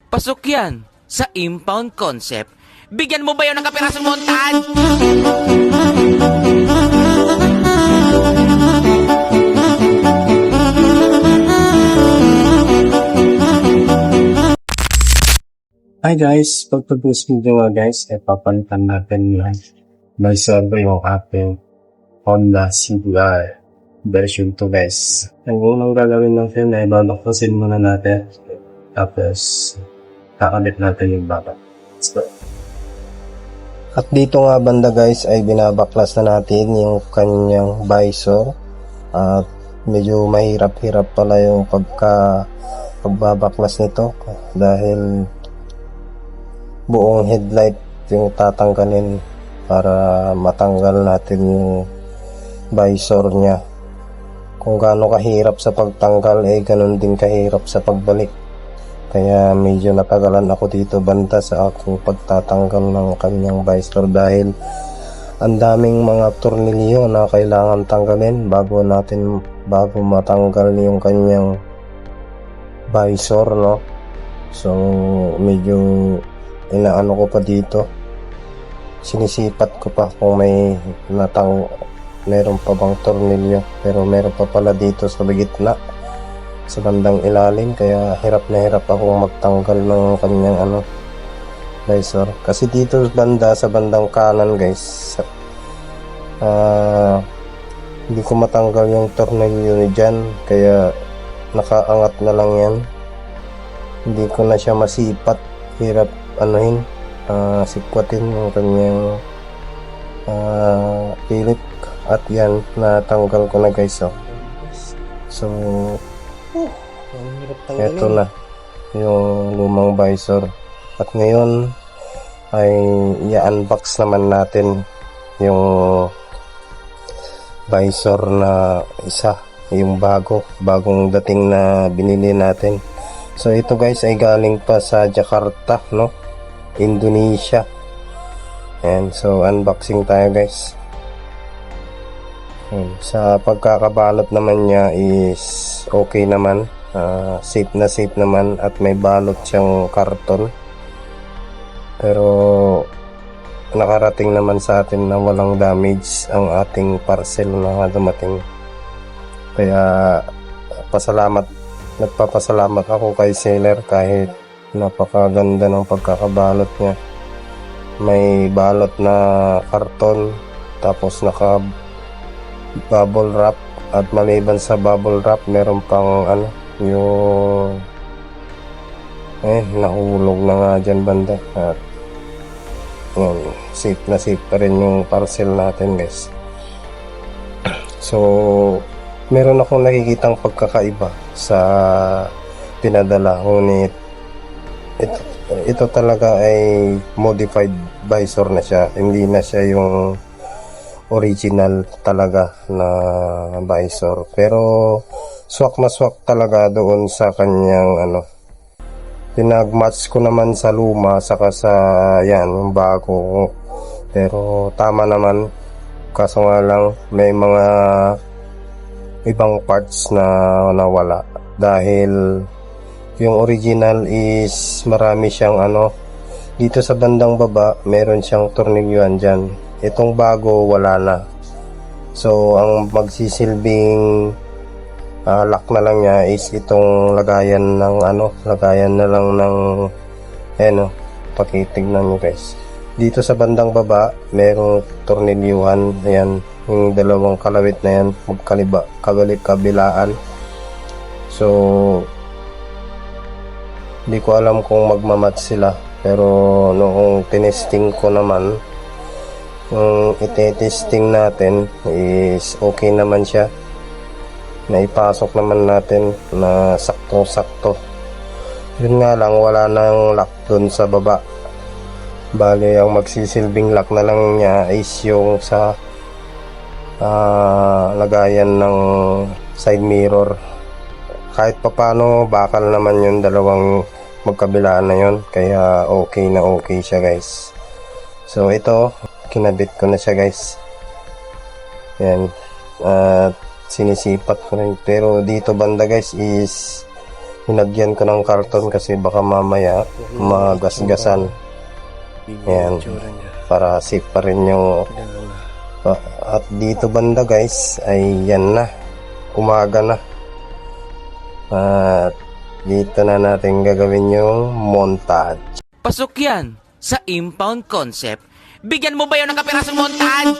Pasok yan sa impound concept. Bigyan mo ba yun ng kapirasong montan? Hi guys, pagpag-post video nga guys, papalitan natin yung visor yung ating Honda CBR version 2 guys. Ang unang gagawin ng film ay babaktasin muna natin, tapos kakabit natin yung baba. Let's go. At dito nga banda guys ay binabaklas na natin yung kanyang visor. At medyo mahirap-hirap pala yung pagbabaklas nito dahil buong headlight yung tatanggalin para matanggal natin yung visor niya. Kung gaano kahirap sa pagtanggal ganun din kahirap sa pagbalik. Kaya medyo natagalan ako dito banda sa aking pagtatanggal ng kanyang visor dahil ang daming mga tornilyo na kailangan tanggalin bago matanggal yung kanyang visor, no? So medyo inaano ko pa dito, sinisipat ko pa kung meron pa bang tornilyo, pero meron pa pala dito sa gitna sa bandang ilalim, kaya hirap na hirap akong magtanggal ng kanyang visor. Kasi dito banda sa bandang kanan guys, hindi ko matanggal yung tornilyo ni dyan, kaya nakaangat na lang yan. Hindi ko na siya masipat, hirap sikwatin yung kanyang pilit. At yan, natanggal ko na guys. So eto na yung lumang visor. At ngayon ay i-unbox naman natin yung visor na isa, yung bagong dating na binili natin. So ito guys ay galing pa sa Jakarta, no? Indonesia. And so unboxing tayo guys. Sa pagkakabalot naman niya is okay naman, safe naman at may balot siyang karton. Pero nakarating naman sa atin na walang damage ang ating parcel na dumating. Kaya nagpapasalamat ako kay seller kahit napakaganda ng pagkakabalot niya. May balot na karton, tapos naka bubble wrap, at maliban sa bubble wrap meron pang yung nahulog na nga dyan banda. At yun, safe pa rin yung parcel natin guys. So meron akong nakikitang pagkakaiba sa pinadala, ngunit ito talaga ay modified visor na siya, hindi na siya yung original talaga na visor. Pero swak na swak talaga doon sa kanyang pinagmatch ko naman sa luma saka sa yung bago, pero tama naman. Kaso nga lang may mga ibang parts na nawala dahil yung original is marami siyang dito sa bandang baba meron siyang tornilyuan dyan. Itong bago wala na. So ang magsisilbing lock na lang niya is itong lagayan na lang ng pakitignan nyo guys. Dito sa bandang baba merong tornilyuhan, ayan, yung dalawang kalawit na yan kabilaan. So hindi ko alam kung magmamatch sila, pero noong tinesting ko naman, yung ite-testing natin is okay naman siya. Naipasok naman natin na sakto-sakto. Yun nga lang, wala nang lock dun sa baba. Bale, ang magsisilbing lock na lang niya is yung sa lagayan ng side mirror. Kahit papano bakal naman yung dalawang magkabilaan na yun, kaya okay na okay siya guys. So ito, kinabit ko na siya guys. Yan, sinisipat ko rin. Pero dito banda guys is Hinagyan ko ng karton kasi baka mamaya magasgasan. Yan. Para safe pa rin yung... At dito banda guys, ay yan na. Umaga na. At dito na natin gagawin yung montage. Pasok yan sa impound concept. Bigyan mo ba yun ng kapirasong montage?